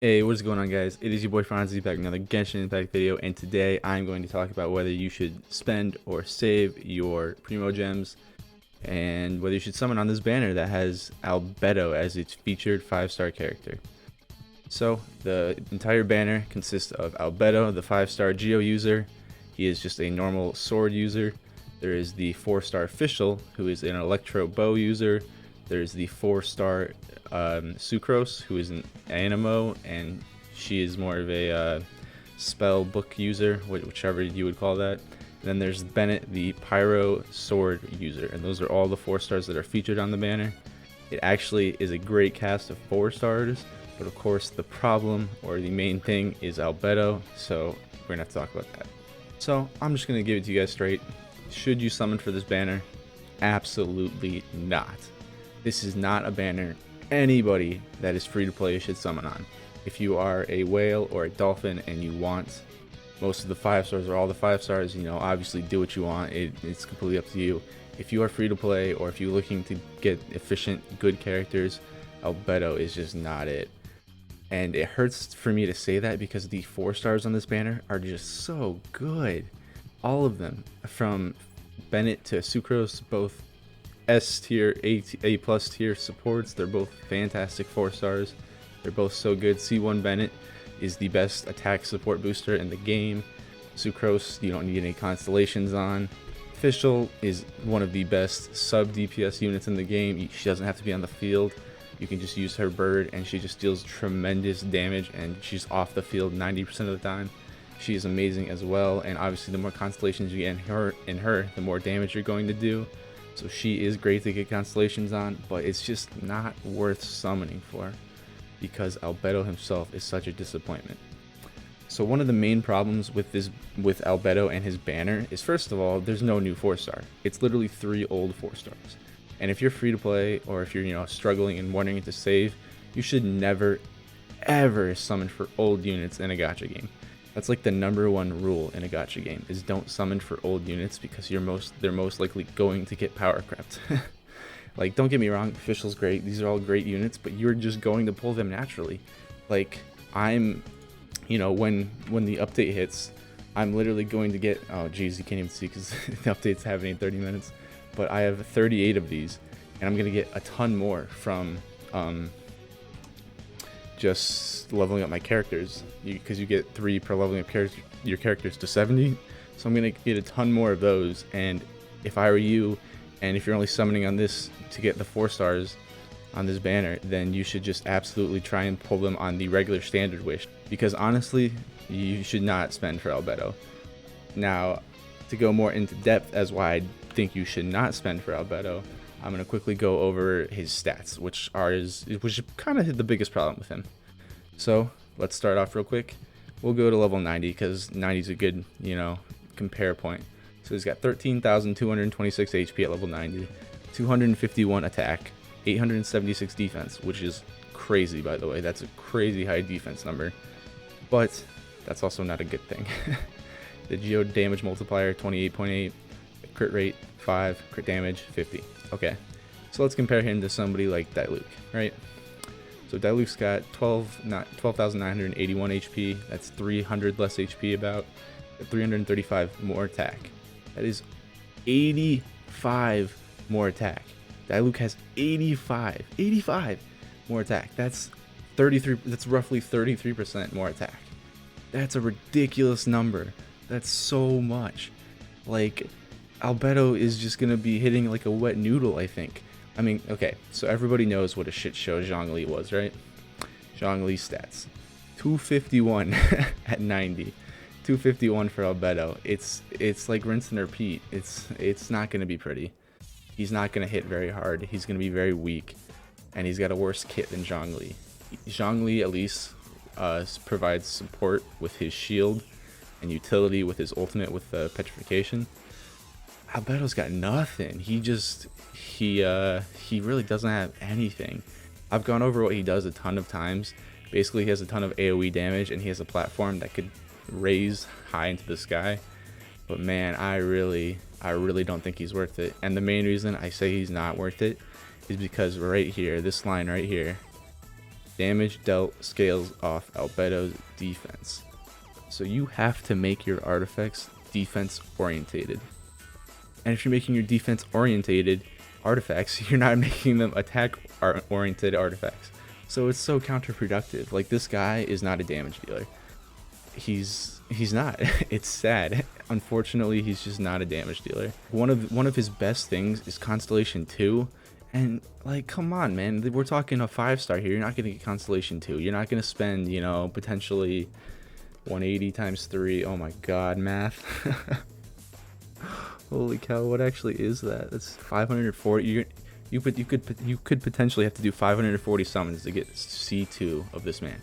Hey, what is going on, guys? It is your boy Franzi back with another Genshin Impact video, and today I'm going to talk about whether you should spend or save your Primo Gems, and whether you should summon on this banner that has Albedo as its featured 5-star character. So, the entire banner consists of Albedo, the 5-star Geo user. He is just a normal sword user. There is the 4-star Official, who is an Electro Bow user. There's the 4-star Sucrose, who is an Animo, and she is more of a spell book user, whichever you would call that. And then there's Benne, the Pyro Sword user, and those are all the 4 stars that are featured on the banner. It actually is a great cast of 4 stars, but of course the problem, or the main thing, is Albedo, so we're gonna have to talk about that. So I'm just gonna give it to you guys straight. Should you summon for this banner? Absolutely not. This is not a banner anybody that is free to play should summon on. If you are a whale or a dolphin and you want most of the 5 stars or all the 5 stars, you know, obviously do what you want. It's completely up to you. If you are free to play, or if you're looking to get efficient, good characters, Albedo is just not it. And it hurts for me to say that because the 4 stars on this banner are just so good. All of them, from Bennett to Sucrose, both S tier, A plus tier supports. They're both fantastic 4 stars. They're both so good. C1 Bennett is the best attack support booster in the game. Sucrose, you don't need any constellations on. Official is one of the best sub DPS units in the game. She doesn't have to be on the field. You can just use her bird and she just deals tremendous damage, and she's off the field 90% of the time. She is amazing as well, and obviously the more constellations you get in her, the more damage you're going to do. So she is great to get constellations on, but it's just not worth summoning for because Albedo himself is such a disappointment. So one of the main problems with Albedo and his banner is, first of all, there's no new 4-star. It's literally 3 old 4 stars. And if you're free to play, or if you're struggling and wanting to save, you should never ever summon for old units in a gacha game. That's like the #1 rule in a gacha game, is don't summon for old units, because they're most likely going to get power crept. Like, don't get me wrong, Official's great, these are all great units, but you're just going to pull them naturally. Like, when the update hits, I'm literally going to get, oh geez, you can't even see because the update's happening in 30 minutes, but I have 38 of these, and I'm going to get a ton more from just leveling up my characters, because you get 3 per leveling up your characters to 70. So I'm gonna get a ton more of those. And if I were you, and if you're only summoning on this to get the 4 stars on this banner, then you should just absolutely try and pull them on the regular standard wish, because honestly, you should not spend for Albedo. Now, to go more into depth as why I think you should not spend for Albedo, I'm going to quickly go over his stats, which kind of the biggest problem with him. So let's start off real quick. We'll go to level 90 because 90 is a good, compare point. So he's got 13,226 HP at level 90, 251 attack, 876 defense, which is crazy, by the way. That's a crazy high defense number, but that's also not a good thing. The Geo damage multiplier 28.8, crit rate 5, crit damage 50. Okay, so let's compare him to somebody like Diluc, right? So Diluc's got 12,981 HP. That's 300 less HP, about 335 more attack. That is 85 more attack. Diluc has 85 more attack. That's roughly 33% more attack. That's a ridiculous number. That's so much. Like, Albedo is just going to be hitting like a wet noodle, I think. I mean, okay, so everybody knows what a shit show Zhongli was, right? Zhongli's stats. 251 at 90. 251 for Albedo. It's like rinse and repeat. It's not going to be pretty. He's not going to hit very hard. He's going to be very weak. And he's got a worse kit than Zhongli. Zhongli at least provides support with his shield and utility with his ultimate with the petrification. Albedo's got nothing. He really doesn't have anything. I've gone over what he does a ton of times. Basically, he has a ton of AoE damage, and he has a platform that could raise high into the sky. But man, I really don't think he's worth it. And the main reason I say he's not worth it is because right here, this line right here, Damage dealt scales off Albedo's defense. So you have to make your artifacts defense orientated. And if you're making your defense orientated artifacts, you're not making them attack oriented artifacts. So it's so counterproductive. Like, this guy is not a damage dealer. He's not. It's sad. Unfortunately, he's just not a damage dealer. One of his best things is Constellation 2. And, like, come on, man. We're talking a 5-star here. You're not going to get Constellation 2. You're not going to spend, you know, potentially 180 times 3. Oh my god, math. Holy cow, what actually is that? That's 540. You could potentially have to do 540 summons to get C2 of this man.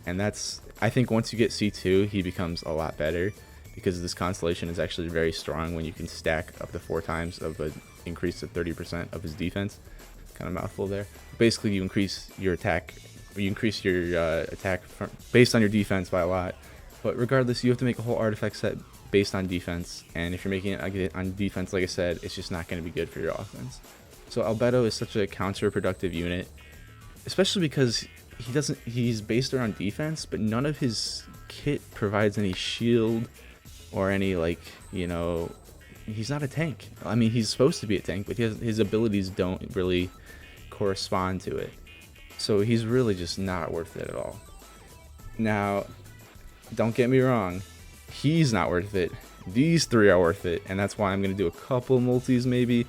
And that's, I think once you get C2, he becomes a lot better, because this constellation is actually very strong when you can stack up to 4 times of an increase to 30% of his defense. Kind of mouthful there. Basically, you increase your attack, or you increase your attack based on your defense by a lot. But regardless, you have to make a whole artifact set based on defense, and if you're making it on defense, like I said, it's just not going to be good for your offense. So Albedo is such a counterproductive unit, especially because he's based around defense, but none of his kit provides any shield or any, like, you know, he's not a tank. I mean, he's supposed to be a tank, but his abilities don't really correspond to it. So he's really just not worth it at all. Now, don't get me wrong, he's not worth it. These 3 are worth it, and that's why I'm going to do a couple multis maybe.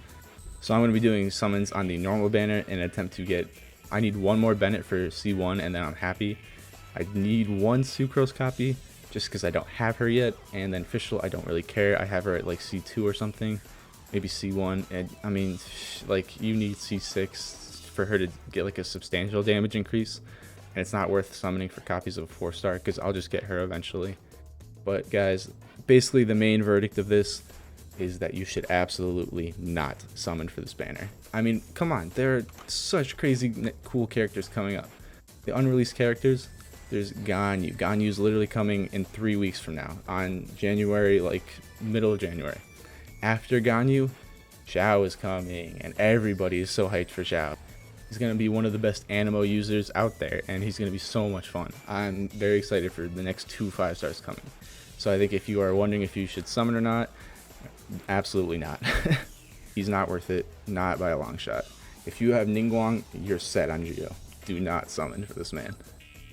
So I'm going to be doing summons on the normal banner in an attempt to get, I need 1 more Bennett for C1 and then I'm happy. I need 1 Sucrose copy just because I don't have her yet, and then Fischl, I don't really care. I have her at like C2 or something, maybe C1, and I mean, like, you need C6 for her to get like a substantial damage increase, and it's not worth summoning for copies of a 4-star because I'll just get her eventually. But guys, basically the main verdict of this is that you should absolutely not summon for this banner. I mean, come on, there are such crazy cool characters coming up. The unreleased characters, there's Ganyu. Ganyu's literally coming in 3 weeks from now, on January, like middle of January. After Ganyu, Xiao is coming, and everybody is so hyped for Xiao. He's going to be one of the best Animo users out there, and he's going to be so much fun. I'm very excited for the next 2 5-stars coming. So I think if you are wondering if you should summon or not, absolutely not. He's not worth it, not by a long shot. If you have Ningguang, you're set on Geo. Do not summon for this man.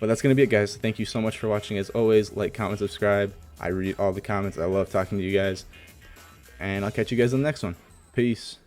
But that's going to be it, guys. Thank you so much for watching. As always, like, comment, subscribe. I read all the comments. I love talking to you guys. And I'll catch you guys in the next one. Peace.